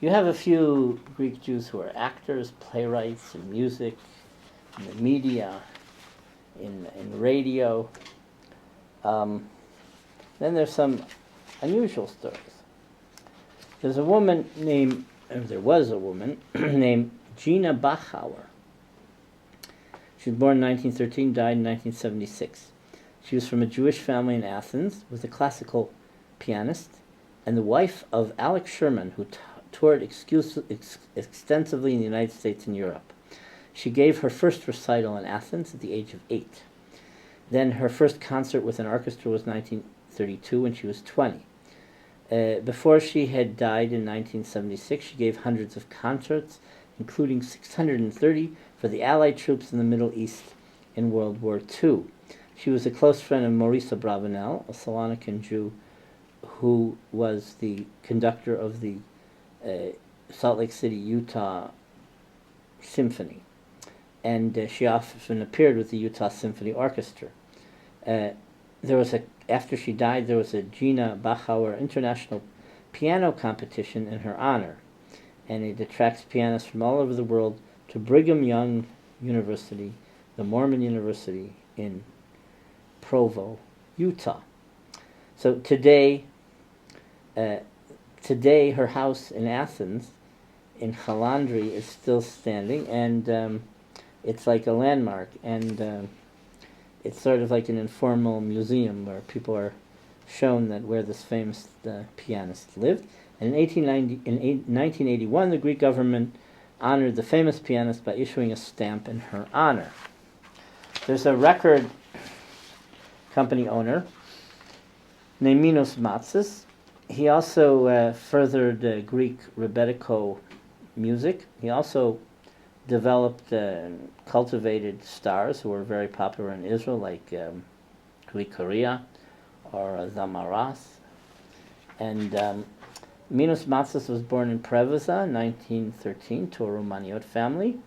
You have a few Greek Jews who are actors, playwrights, in music, in the media, in radio. Then there's some unusual stories. There was a woman named Gina Bachauer. She was born in 1913, died in 1976. She was from a Jewish family in Athens, was a classical pianist, and the wife of Alex Sherman, who toured extensively in the United States and Europe. She gave her first recital in Athens at the age of 8. Then her first concert with an orchestra was 1932 when she was 20. Before she had died in 1976, she gave hundreds of concerts, including 630 for the Allied troops in the Middle East in World War II. She was a close friend of Maurice Abravanel, a Salonican Jew who was the conductor of the Salt Lake City, Utah Symphony. And she often appeared with the Utah Symphony Orchestra. After she died, there was a Gina Bachauer International Piano Competition in her honor, and it attracts pianists from all over the world to Brigham Young University, the Mormon University in Provo, Utah. So today her house in Athens, in Chalandri, is still standing, and it's like a landmark, and it's sort of like an informal museum where people are shown that where this famous pianist lived. And in 1981, the Greek government honored the famous pianist by issuing a stamp in her honor. There's a record company owner named Minos Matzis. He also furthered Greek rebetiko music. He also developed and cultivated stars who were very popular in Israel, like Korea or Zamaras. And Minos Matzis was born in Preveza in 1913 to a Romaniot family,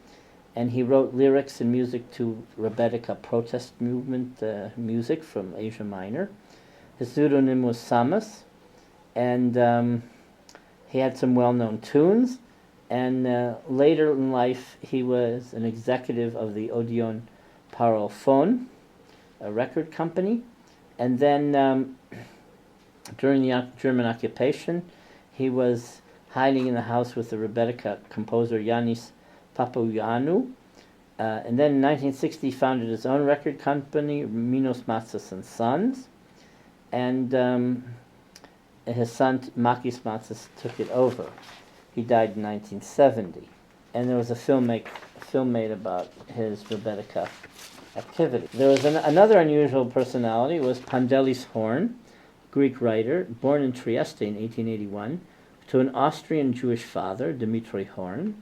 and he wrote lyrics and music to Rebetiko protest movement music from Asia Minor. His pseudonym was Samas, and he had some well-known tunes. And later in life, he was an executive of the Odeon Parlophone, a record company. And then during the German occupation, he was hiding in the house with the Rebetiko composer Yanis Papaioannou. And then in 1960, he founded his own record company, Minos Matzis and Sons. And his son, Makis Matzis, took it over. He died in 1970, and there was a film made about his Rebetiko activity. There was another unusual personality, was Pandelis Horn, Greek writer, born in Trieste in 1881, to an Austrian Jewish father, Dimitri Horn,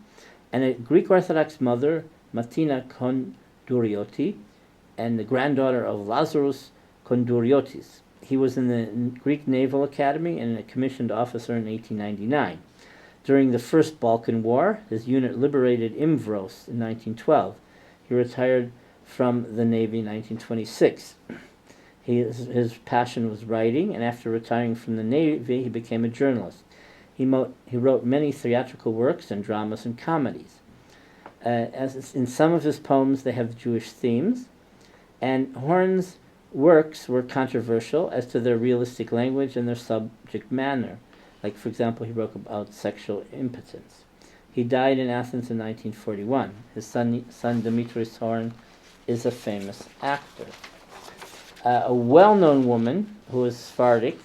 and a Greek Orthodox mother, Martina Kondourioti, and the granddaughter of Lazarus Kondouriotis. He was in the Greek Naval Academy and a commissioned officer in 1899. During the First Balkan War, his unit liberated Imvros in 1912. He retired from the Navy in 1926. His passion was writing, and after retiring from the Navy, he became a journalist. He wrote many theatrical works and dramas and comedies. As in some of his poems, they have Jewish themes, and Horn's works were controversial as to their realistic language and their subject matter. Like, for example, he wrote about sexual impotence. He died in Athens in 1941. His son Dimitris Horn is a famous actor. A well-known woman who was Sephardic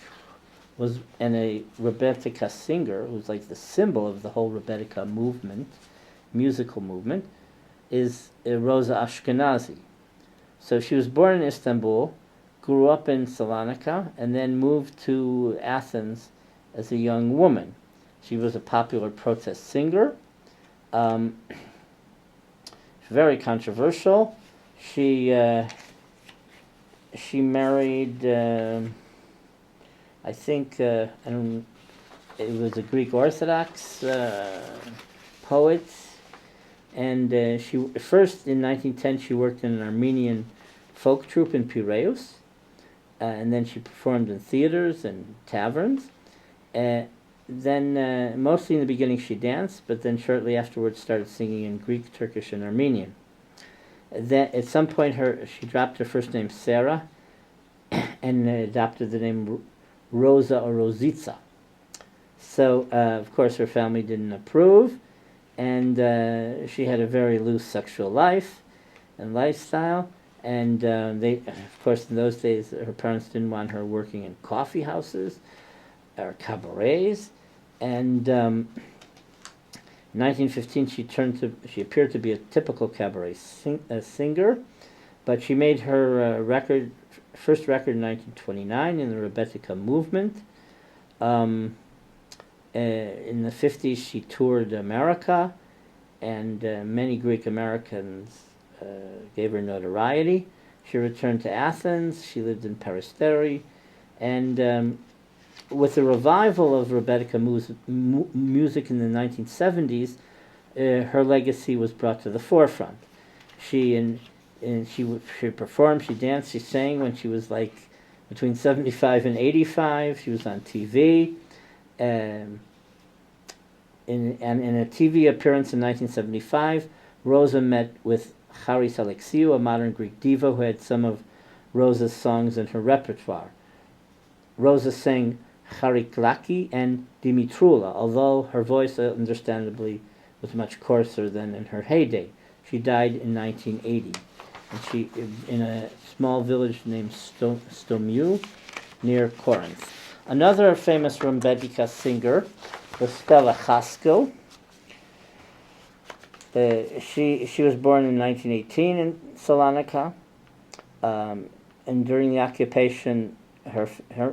and a Rebetiko singer, who's like the symbol of the whole Rebetiko movement, musical movement, is Rosa Ashkenazi. So she was born in Istanbul, grew up in Salonika, and then moved to Athens as a young woman. She was a popular protest singer, very controversial. She married, I think, it was a Greek Orthodox poet, and she first in 1910 she worked in an Armenian folk troupe in Piraeus, and then she performed in theaters and taverns. then mostly in the beginning she danced, but then shortly afterwards started singing in Greek, Turkish, and Armenian. Then at some point she dropped her first name Sarah and adopted the name Rosa or Rositza. So of course her family didn't approve, and she had a very loose sexual life and lifestyle. And of course, in those days, her parents didn't want her working in coffee houses or cabarets. And in 1915, she appeared to be a typical cabaret singer, but she made her first record in 1929 in the Rebetiko movement. In the 50s, she toured America, and many Greek Americans gave her notoriety. She returned to Athens. She lived in Peristeri, and with the revival of Rebetiko music in the 1970s, her legacy was brought to the forefront. She performed, she danced, she sang when she was like between 75 and 85. She was on TV. In a TV appearance in 1975, Rosa met with Charis Alexiou, a modern Greek diva who had some of Rosa's songs in her repertoire. Rosa sang Chariklaki and Dimitroula, although her voice, understandably, was much coarser than in her heyday. She died in 1980, and she in a small village named Stomiou, near Corinth. Another famous Rebetiko singer was Stella Chaskell. She was born in 1918 in Salonika, and during the occupation,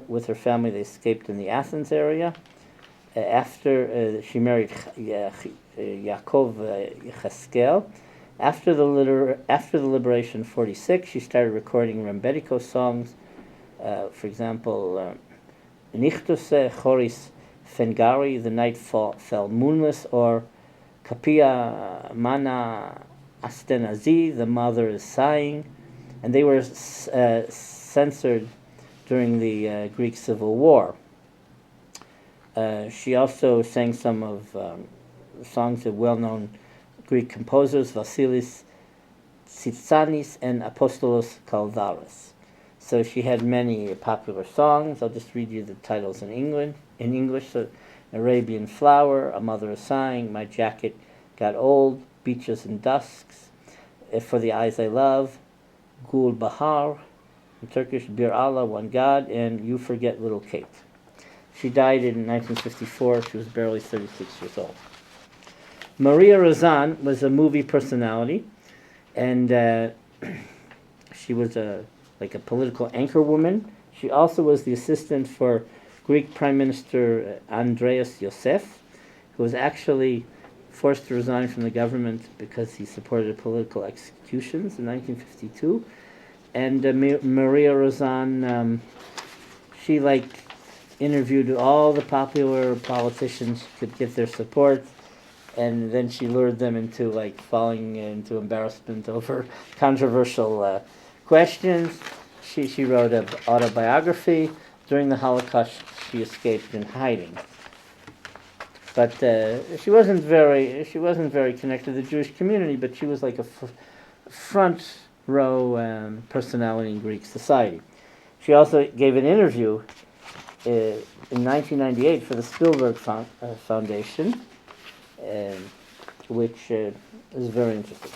with her family, they escaped in the Athens area. After she married Yaakov Yecheskel. After the liberation in 1946, she started recording Rebetiko songs. For example, Nichtuse Choris Fengari, The Night Fell Moonless, or Kapia Mana Astenazi, The Mother is Sighing, and they were censored during the Greek Civil War. She also sang some of songs of well-known Greek composers, Vasilis Tsitsanis and Apostolos Kaldaris. So she had many popular songs. I'll just read you the titles in English. So, Arabian Flower, A Mother is Sighing, My Jacket Got Old, Beaches and Dusks, For the Eyes I Love, Gul Bahar, in Turkish, Bir Allah, One God, and You Forget Little Kate. She died in 1954. She was barely 36 years old. Maria Razan was a movie personality, and she was a political anchor woman. She also was the assistant for Greek Prime Minister Andreas Yosef, who was actually forced to resign from the government because he supported political executions in 1952. And Maria Razan, she interviewed all the popular politicians she could get their support, and then she lured them into falling into embarrassment over controversial questions. She wrote an autobiography. During the Holocaust, she escaped in hiding. But she wasn't very connected to the Jewish community. But she was like a front row personality in Greek society. She also gave an interview in 1998 for the Spielberg Foundation, which is very interesting.